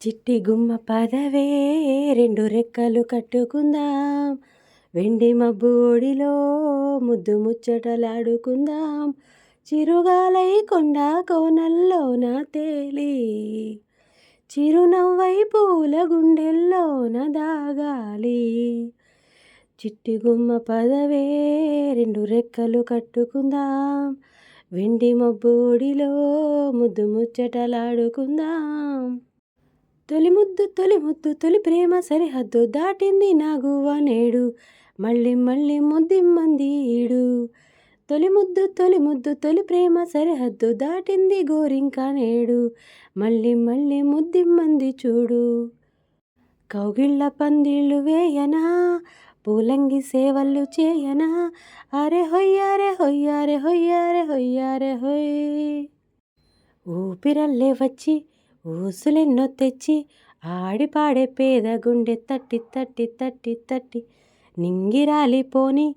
చిట్టి గుమ్మ పదవే రెండు రెక్కలు కట్టుకుందాం, వెండి మబ్బు ఒడిలో ముద్దు ముచ్చటలాడుకుందాం, చిరుగాలై కొండ కోనల్లోన తేలి చిరునవ్వై పూల గుండెల్లోన దాగాలి. చిట్టి గుమ్మ పదవే రెండు రెక్కలు కట్టుకుందాం, వెండి మబ్బు ఒడిలో ముద్దు ముచ్చటలాడుకుందాం. తొలి ముద్దు తొలి ప్రేమ సరిహద్దు దాటింది నా గువ్వ నేడు, మళ్ళీ మళ్ళీ ముద్దిమ్మంది ఈడు. తొలి ముద్దు తొలి ప్రేమ సరిహద్దు దాటింది గోరింక నేడు, మళ్ళీ మళ్ళీ ముద్దిమ్మంది చూడు. కౌగిళ్ళ పందిళ్ళు వేయనా, పూలంగి సేవలు చేయనా, అరే హొయ్యారే హొయ్యారే హొయ్యారే హొయ్యారే హొయ్. ఊపిరల్లే వచ్చి ఊసులెన్నో తెచ్చి ఆడిపాడే పేద గుండె తట్టి తట్టి తట్టి తట్టి నింగిరాలిపోని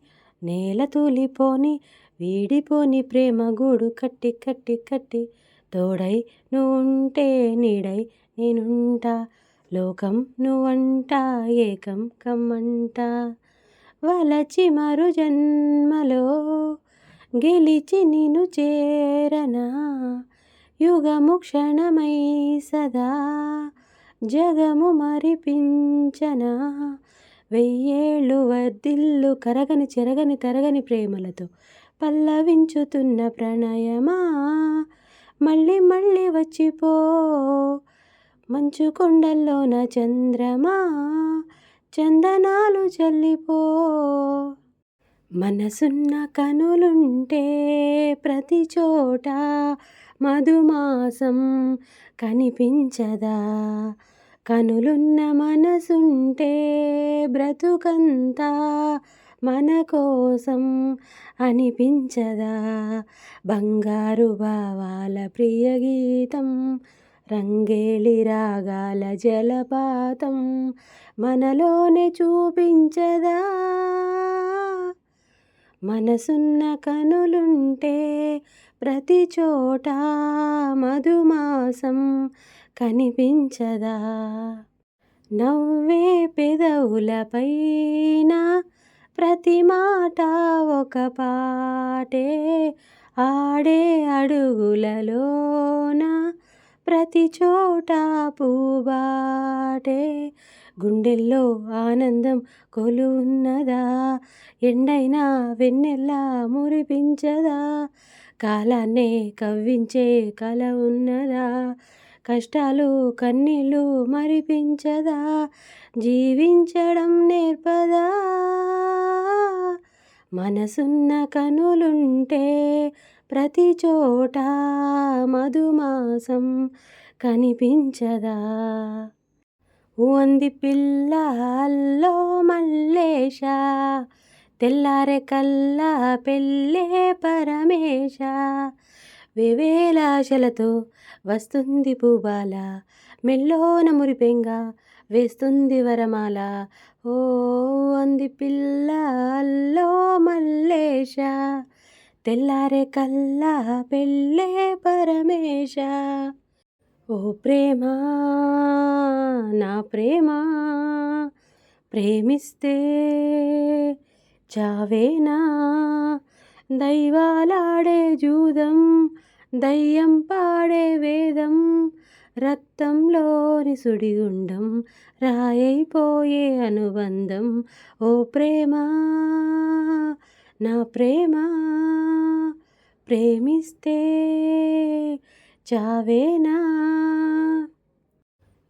నేల తూలిపోని వీడిపోని ప్రేమ గూడు కట్టి కట్టి కట్టి తోడై నువ్వుంటే నీడై నేనుంటా, లోకం నువ్వంట ఏకం కమ్మంట. వలచి మరు జన్మలో గెలిచి నిన్ను చేరనా, యుగము క్షణమై సదా జగము మరిపించనా. వెయ్యేళ్ళు వర్ధిల్లు కరగని చెరగని తరగని ప్రేమలతో పల్లవించుతున్న ప్రణయమా, మళ్ళీ మళ్ళీ వచ్చిపో మంచు కొండల్లోన చంద్రమా, చందనాలు చల్లిపో. మనసున్న కనులుంటే ప్రతి చోట మధుమాసం కనిపించదా, కనులున్న మనసుంటే బ్రతుకంతా మన కోసం అనిపించదా. బంగారు భావాల ప్రియ గీతం, రంగేళి రాగాల జలపాతం మనలోనే చూపించదా. మనసున్న కనులుంటే ప్రతి చోట మధుమాసం కనిపించదా. నవ్వే పెదవులపైన ప్రతి మాట ఒక పాటే, ఆడే అడుగులలోన ప్రతి చోట పూబాటే. గుండెల్లో ఆనందం కొలువున్నదా, ఎండైనా వెన్నెల్లా మురిపించదా, కాలాన్నే కవ్వించే కల ఉన్నదా, కష్టాలు కన్నీళ్ళు మరిపించదా, జీవించడం నేర్పదా. మనసున్న కనులుంటే ప్రతి చోట మధుమాసం కనిపించదా. వంది పిల్ల అల్లో మల్లేశ, తెల్లారే కల్లా పెళ్ళే పరమేశ. వేవేలాశలతో వస్తుంది పూబాల, మెల్లోన మురిపెంగా వేస్తుంది వరమాల. ఓ అంది పిల్ల అల్లో మల్లేశ, తెల్లారే కల్లా పెళ్ళే పరమేశ. ఓ ప్రేమ నా ప్రేమ, ప్రేమిస్తే చావేనా, దైవాలాడే జూదం దయ్యం పాడే వేదం, రక్తంలోని సుడిగుండం రాయైపోయే అనుబంధం. ఓ ప్రేమ నా ప్రేమ, ప్రేమిస్తే చావేనా.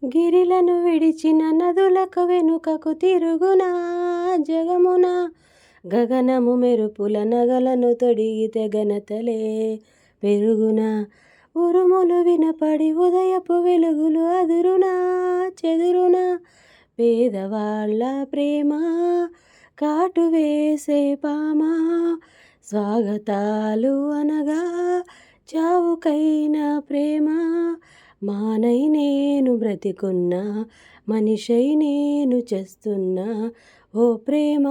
గిరిలను విడిచిన నదులకు వెనుకకు తిరుగునా, జగమున గగనము మెరుపుల నగలను తొడిగితే ఘనతలే పెరుగునా. ఉరుములు వినపడి ఉదయపు వెలుగులు అదురునా చెదురునా, పేదవాళ్ళ ప్రేమ కాటు వేసే పామా. స్వాగతాలు అనగా చావుకైన ప్రేమ, మానై నేను బ్రతికున్నా మనిషై నేను చేస్తున్నా. ఓ ప్రేమ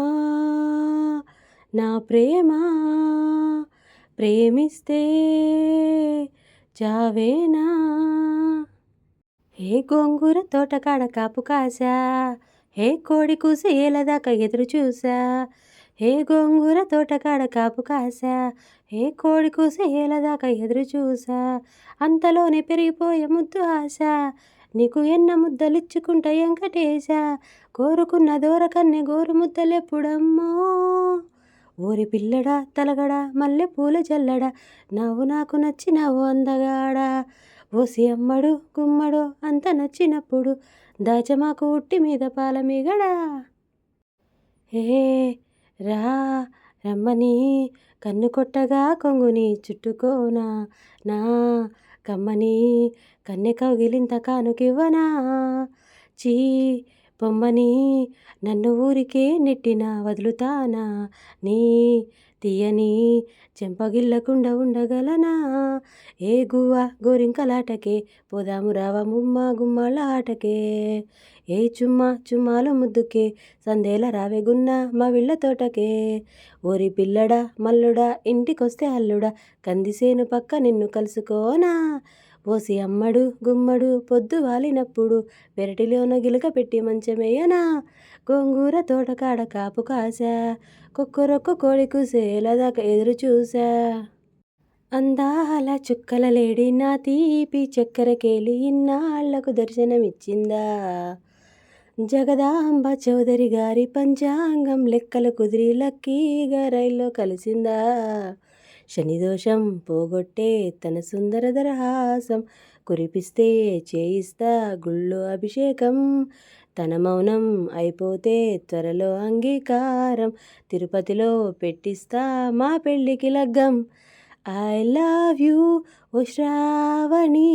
నా ప్రేమ, ప్రేమిస్తే చావేనా. హే గోంగూర తోటకాడ కాపు కాసా, హే కోడి కూసి ఏలదాకా ఎదురు చూసా, హే గోంగూర తోటకాడ కాపు కాసా, హే కోడి కూసి ఏలదాకా ఎదురు చూసా, అంతలోనే పెరిగిపోయే ముద్దు ఆశ, నీకు ఎన్న ముద్దలిచ్చుకుంటా వెంకటేశ, కోరుకున్న దూరకన్నె గోరు ముద్దలెప్పుడమ్మో, ఓరి పిల్లడా తలగడా మల్లె పూల జల్లడా, నావు నాకు నచ్చినావు అందగాడా, ఓసి అమ్మడు గుమ్మడు అంత నచ్చినప్పుడు దాచమాకు ఉట్టి మీద పాల మీగడా. హే రా రమ్మని కన్ను కొట్టగా కొంగుని చుట్టుకోనా, నా కమ్మని కన్నె కౌగిలింత కానుకివ్వనా, చీ పొమ్మని నన్ను ఊరికే నెట్టిన వదులుతానా, నీ తీయని చెంపగిల్లకుండా ఉండగలనా, ఏ గువ్వ గోరింకలాటకే పోదాము రావ ముమ్మ గుమ్మాల ఆటకే, ఏ చుమ్మా చుమ్మాల ముద్దుకే సందేల రావే గున్న మా విళ్ళ తోటకే, ఓరి పిల్లడా మల్లుడా ఇంటికొస్తే అల్లుడా కందిసేను పక్క నిన్ను కలుసుకోనా, ఓసి అమ్మడు గుమ్మడు పొద్దు వాలినప్పుడు పెరటిలోన గిలక పెట్టి మంచమేయనా, గోంగూర తోటకాడ కాపు కాసా, కొక్కరొక్క కోడి కూసేలదాకా ఎదురు చూసా, అందాల చుక్కల లేడి నా తీపి చక్కెరకేలి ఇన్నాళ్లకు దర్శనమిచ్చిందా, జగదాంబ చౌదరి గారి పంచాంగం లెక్కలు కుదిరి లక్కీగా రైల్లో కలిసిందా, శనిదోషం పోగొట్టే తన సుందర దరహాసం కురిపిస్తే చేయిస్తా గుళ్ళో అభిషేకం, తన మౌనం అయిపోతే త్వరలో అంగీకారం తిరుపతిలో పెట్టిస్తా మా పెళ్ళికి లగ్గం, ఐ లవ్ యూ ఓ శ్రావణి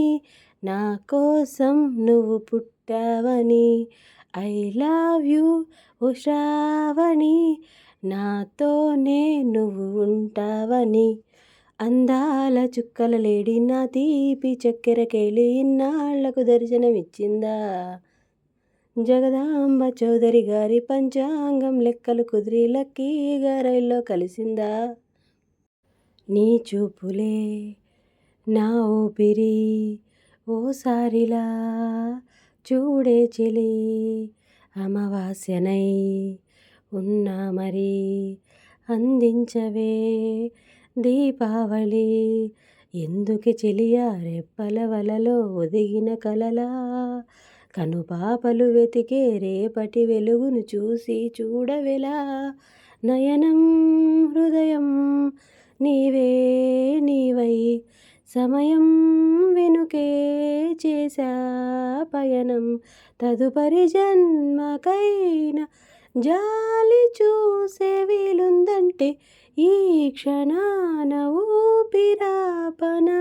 నా కోసం నువ్వు పుట్టావని, ఐ లవ్ యూ ఓ శ్రావణి నాతోనే నువ్వు ఉంటావని, అందాల చుక్కల లేడి నా తీపి చక్కెరకేళి ఇన్నాళ్లకు దర్శనమిచ్చిందా, జగదాంబ చౌదరి గారి పంచాంగం లెక్కలు కుదిరి లక్కీగా రైల్లో కలిసిందా, నీ చూపులే నా ఊపిరి ఓసారిలా చూడే చెలి, అమావాస్యనై ఉన్నా మరి అందించవే దీపావళి, ఎందుకే చెలియా రెప్పల వలలో ఒదిగిన కలలా, కనుపాపలు వెతికే రేపటి వెలుగును చూసి చూడవెలా, నయనం హృదయం నీవే నీవై సమయం వెనుకే చేశా పయనం, తదుపరి జన్మకైనా జాలి చూసే వీలుందంటే ఈ క్షణాన ఊపిరాపనా.